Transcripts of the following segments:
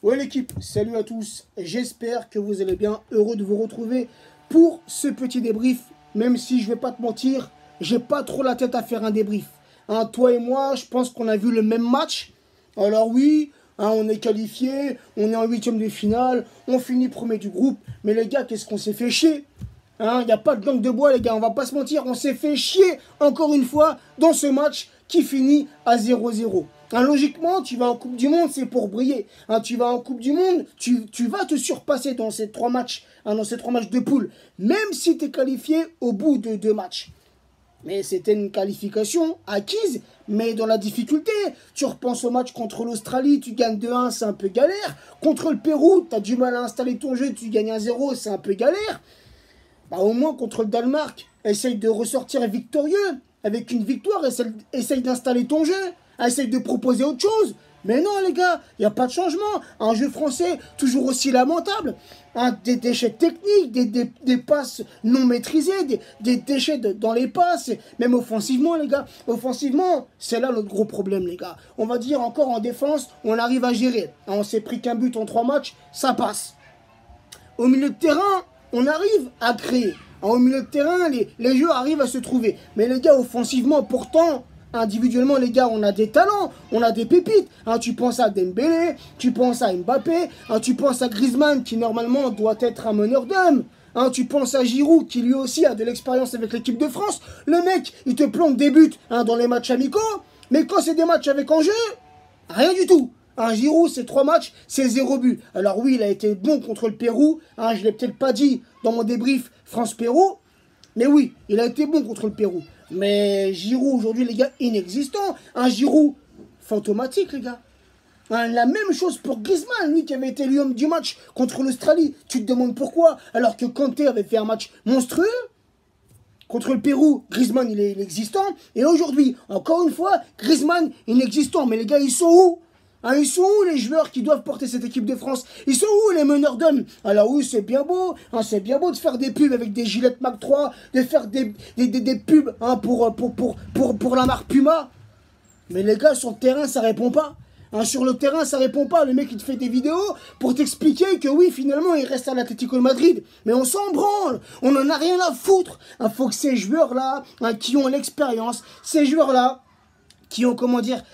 Ouais l'équipe, salut à tous, j'espère que vous allez bien, heureux de vous retrouver pour ce petit débrief, même si je vais pas te mentir, j'ai pas trop la tête à faire un débrief. Hein, toi et moi, je pense qu'on a vu le même match, alors oui, hein, on est qualifié, on est en huitième de finale, on finit premier du groupe, mais les gars, qu'est-ce qu'on s'est fait chier? Il n'y a pas de langue de bois les gars, on va pas se mentir, on s'est fait chier encore une fois dans ce match qui finit à 0-0. Logiquement, tu vas en Coupe du Monde, c'est pour briller. Tu vas en Coupe du Monde, tu vas te surpasser dans ces trois matchs, dans ces trois matchs de poule, même si tu es qualifié au bout de deux matchs. Mais c'était une qualification acquise, mais dans la difficulté. Tu repenses au match contre l'Australie, tu gagnes 2-1, c'est un peu galère. Contre le Pérou, tu as du mal à installer ton jeu, tu gagnes 1-0, c'est un peu galère. Bah, au moins contre le Danemark, essaye de ressortir victorieux. Avec une victoire, essaye d'installer ton jeu. Essaye de proposer autre chose. Mais non les gars, il n'y a pas de changement. Un jeu français toujours aussi lamentable. Des déchets techniques, des passes non maîtrisées, des déchets dans les passes. Même offensivement les gars. Offensivement, c'est là notre gros problème les gars. On va dire encore en défense, on arrive à gérer. On s'est pris qu'un but en 3 matchs, ça passe. Au milieu de terrain, on arrive à créer. Au milieu de terrain, les jeux arrivent à se trouver. Mais les gars, offensivement, pourtant, individuellement, les gars, on a des talents, on a des pépites. Tu penses à Dembélé, tu penses à Mbappé, tu penses à Griezmann, qui normalement doit être un meneur d'hommes. Tu penses à Giroud, qui lui aussi a de l'expérience avec l'équipe de France. Le mec, il te plante des buts dans les matchs amicaux. Mais quand c'est des matchs avec enjeu, rien du tout. Giroud, c'est 3 matchs, c'est 0 but. Alors oui, il a été bon contre le Pérou. Je ne l'ai peut-être pas dit dans mon débrief France-Pérou. Mais oui, il a été bon contre le Pérou. Mais Giroud, aujourd'hui, les gars, inexistant. Giroud, fantomatique, les gars. La même chose pour Griezmann, lui qui avait été l'homme du match contre l'Australie. Tu te demandes pourquoi? Alors que Kanté avait fait un match monstrueux. Contre le Pérou, Griezmann, il est inexistant. Et aujourd'hui, encore une fois, Griezmann, inexistant. Mais les gars, ils sont où? Ils sont où les joueurs qui doivent porter cette équipe de France? Ils sont où les meneurs d'hommes? Alors oui, c'est bien beau. C'est bien beau de faire des pubs avec des gilettes Mac 3, de faire des pubs pour la marque Puma. Mais les gars, sur le terrain, ça répond pas. Sur le terrain, ça répond pas. Le mec, il te fait des vidéos pour t'expliquer que oui, finalement, il reste à l'Atlético de Madrid. Mais on s'en branle. On en a rien à foutre. Faut que ces joueurs-là, qui ont l'expérience, ces joueurs-là, qui ont, comment dire,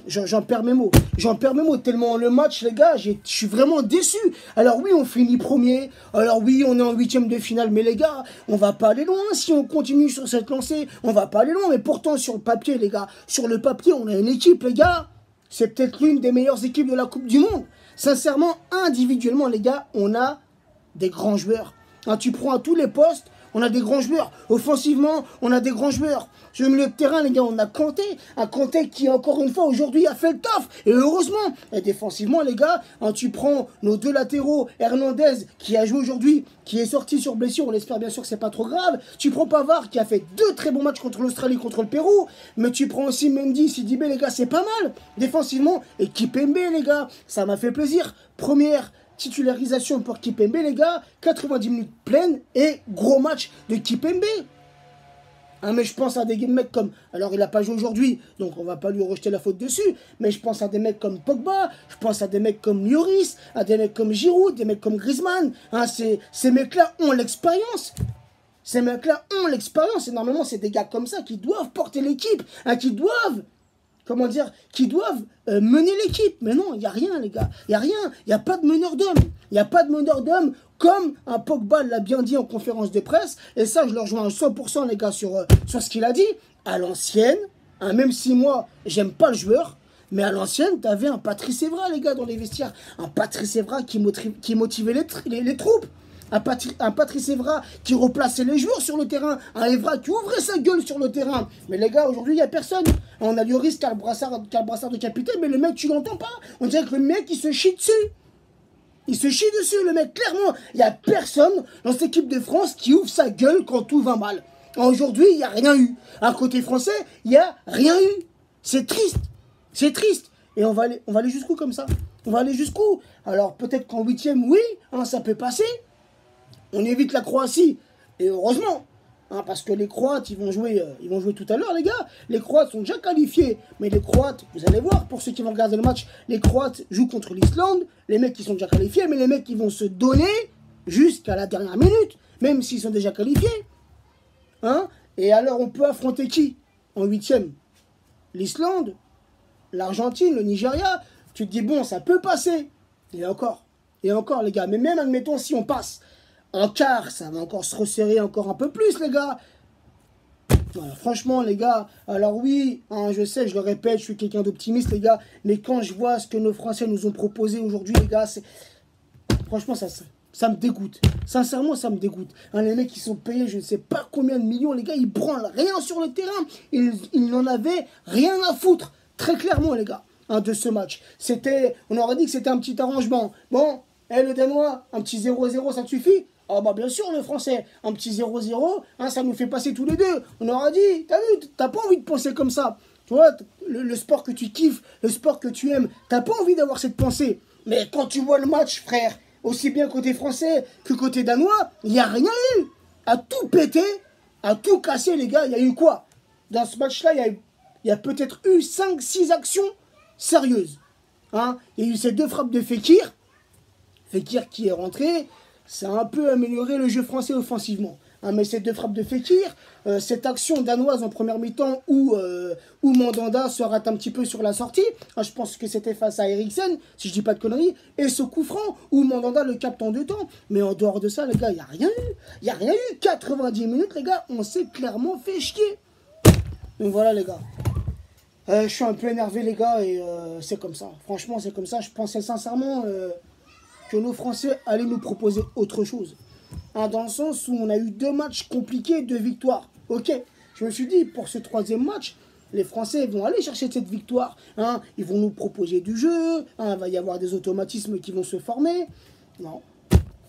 j'en perds mes mots. J'en perds mes mots tellement le match, les gars, je suis vraiment déçu. Alors oui, on finit premier. Alors oui, on est en huitième de finale. Mais les gars, on va pas aller loin. Si on continue sur cette lancée, on va pas aller loin. Mais pourtant, sur le papier, les gars, sur le papier, on a une équipe, les gars. C'est peut-être l'une des meilleures équipes de la Coupe du Monde. Sincèrement, individuellement, les gars, on a des grands joueurs. Tu prends à tous les postes, on a des grands joueurs. Offensivement, on a des grands joueurs. Sur le milieu de terrain, les gars, on a Kanté. Un Kanté qui, encore une fois, aujourd'hui, a fait le taf. Et heureusement. Et défensivement, les gars, tu prends nos deux latéraux, Hernandez, qui a joué aujourd'hui, qui est sorti sur blessure. On l'espère bien sûr que c'est pas trop grave. Tu prends Pavard, qui a fait 2 très bons matchs contre l'Australie, contre le Pérou. Mais tu prends aussi Mendy, Sidibé, les gars, c'est pas mal. Défensivement, et Kipembe, les gars, ça m'a fait plaisir. Première titularisation pour Kipembe, les gars, 90 minutes pleines et gros match de Kipembe. Mais je pense à des mecs comme... Alors, il n'a pas joué aujourd'hui, donc on va pas lui rejeter la faute dessus. Mais je pense à des mecs comme Pogba, je pense à des mecs comme Lloris, à des mecs comme Giroud, des mecs comme Griezmann. Ces mecs-là ont l'expérience. Ces mecs-là ont l'expérience. Et normalement, c'est des gars comme ça qui doivent porter l'équipe, qui doivent... Comment dire, qui doivent mener l'équipe. Mais non, il n'y a rien, les gars. Il n'y a rien. Il n'y a pas de meneur d'homme. Il n'y a pas de meneur d'homme comme un Pogba l'a bien dit en conférence de presse. Et ça, je le rejoins à 100%, les gars, sur ce qu'il a dit. À l'ancienne, même si moi, j'aime pas le joueur, mais à l'ancienne, tu avais un Patrice Evra, les gars, dans les vestiaires. Un Patrice Evra qui motivait les troupes. Un Patrice Evra qui replaçait les joueurs sur le terrain. Un Evra qui ouvrait sa gueule sur le terrain. Mais les gars, aujourd'hui, il n'y a personne. On a Lloris qui a le brassard de capitaine, mais le mec, tu l'entends pas. On dirait que le mec, il se chie dessus. Il se chie dessus, le mec. Clairement, il n'y a personne dans cette équipe de France qui ouvre sa gueule quand tout va mal. Aujourd'hui, il n'y a rien eu. À côté français, il n'y a rien eu. C'est triste. C'est triste. Et on va aller jusqu'où comme ça? On va aller jusqu'où? Alors, peut-être qu'en 8e, oui, ça peut passer. On évite la Croatie, et heureusement. Hein, parce que les Croates, ils vont jouer tout à l'heure, les gars. Les Croates sont déjà qualifiés. Mais les Croates, vous allez voir, pour ceux qui vont regarder le match, les Croates jouent contre l'Islande. Les mecs qui sont déjà qualifiés, mais les mecs qui vont se donner jusqu'à la dernière minute, même s'ils sont déjà qualifiés. Hein? Et alors, on peut affronter qui en huitième? L'Islande, l'Argentine, le Nigeria. Tu te dis, bon, ça peut passer. Et encore, les gars. Mais même, admettons, si on passe en quart, ça va encore se resserrer encore un peu plus, les gars. Voilà, franchement, les gars, alors oui, hein, je sais, je le répète, je suis quelqu'un d'optimiste, les gars, mais quand je vois ce que nos Français nous ont proposé aujourd'hui, les gars, franchement, ça me dégoûte. Sincèrement, ça me dégoûte. Hein, les mecs qui sont payés, je ne sais pas combien de millions, les gars, ils branlent rien sur le terrain. Ils n'en avaient rien à foutre, très clairement, les gars, hein, de ce match. On aurait dit que c'était un petit arrangement. Bon, le Danois, un petit 0-0, ça te suffit? Ah bah bien sûr, le Français, un petit 0-0, hein, ça nous fait passer tous les deux. On aura dit, t'as vu, t'as pas envie de penser comme ça. Tu vois, le sport que tu kiffes, le sport que tu aimes, t'as pas envie d'avoir cette pensée. Mais quand tu vois le match, frère, aussi bien côté français que côté danois, il n'y a rien eu. À tout péter, à tout casser, les gars, il y a eu quoi? Dans ce match-là, il y a peut-être eu 5-6 actions sérieuses. Hein, il y a eu ces deux frappes de Fekir. Fekir qui est rentré. Ça a un peu amélioré le jeu français offensivement. Hein, mais ces deux frappes de Fekir, cette action danoise en première mi-temps où Mandanda se rate un petit peu sur la sortie, hein, je pense que c'était face à Eriksen, si je dis pas de conneries, et ce coup franc où Mandanda le capte en deux temps. Mais en dehors de ça, les gars, il n'y a rien eu. Il n'y a rien eu. 90 minutes, les gars, on s'est clairement fait chier. Donc voilà, les gars. Je suis un peu énervé, les gars, et c'est comme ça. Franchement, c'est comme ça. Je pensais sincèrement que nos Français allaient nous proposer autre chose. Hein, dans le sens où on a eu 2 matchs compliqués, 2 victoires. Ok, je me suis dit, pour ce 3e match, les Français vont aller chercher cette victoire. Hein, ils vont nous proposer du jeu, hein, il va y avoir des automatismes qui vont se former. Non,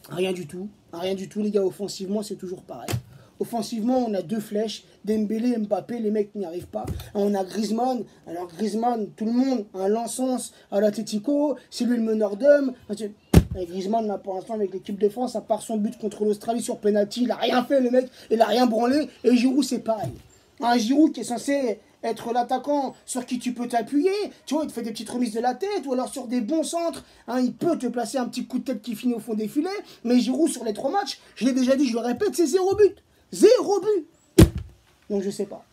rien du tout. Rien du tout, les gars, offensivement, c'est toujours pareil. Offensivement, on a 2 flèches, Dembélé, Mbappé, les mecs n'y arrivent pas. On a Griezmann, alors Griezmann, tout le monde, un lance-sens à l'Atlético, c'est lui le meneur d'hommes. Et Griezmann, là, pour l'instant, avec l'équipe de France, à part son but contre l'Australie sur penalty, il n'a rien fait, le mec, il n'a rien branlé. Et Giroud, c'est pareil. Un Giroud qui est censé être l'attaquant sur qui tu peux t'appuyer, tu vois, il te fait des petites remises de la tête, ou alors sur des bons centres, hein, il peut te placer un petit coup de tête qui finit au fond des filets, mais Giroud, sur les 3 matchs, je l'ai déjà dit, je le répète, c'est 0 but. 0 but. Donc je sais pas.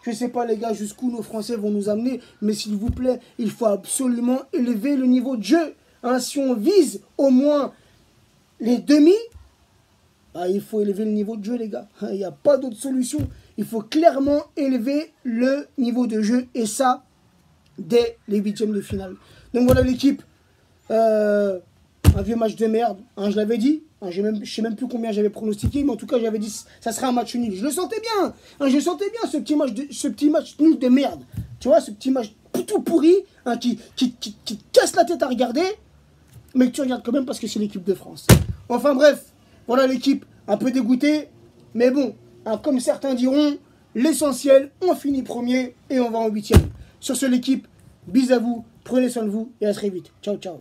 Je sais pas, les gars, jusqu'où nos Français vont nous amener, mais s'il vous plaît, il faut absolument élever le niveau de jeu. Hein, si on vise au moins les demi, bah, il faut élever le niveau de jeu, les gars. Il n'y a pas d'autre solution. Il faut clairement élever le niveau de jeu, et ça, dès les 8e de finale. Donc voilà l'équipe. Un vieux match de merde, hein, je l'avais dit. Hein, je ne sais même plus combien j'avais pronostiqué, mais en tout cas, j'avais dit ça serait un match nul. Je le sentais bien. Hein, je sentais bien ce petit match nul de merde. Tu vois, ce petit match tout pourri, hein, qui casse la tête à regarder, mais que tu regardes quand même parce que c'est l'équipe de France. Enfin bref, voilà l'équipe, un peu dégoûtée, mais bon, hein, comme certains diront, l'essentiel, on finit premier et on va en 8e. Sur ce, l'équipe, bis à vous, prenez soin de vous et à très vite. Ciao, ciao.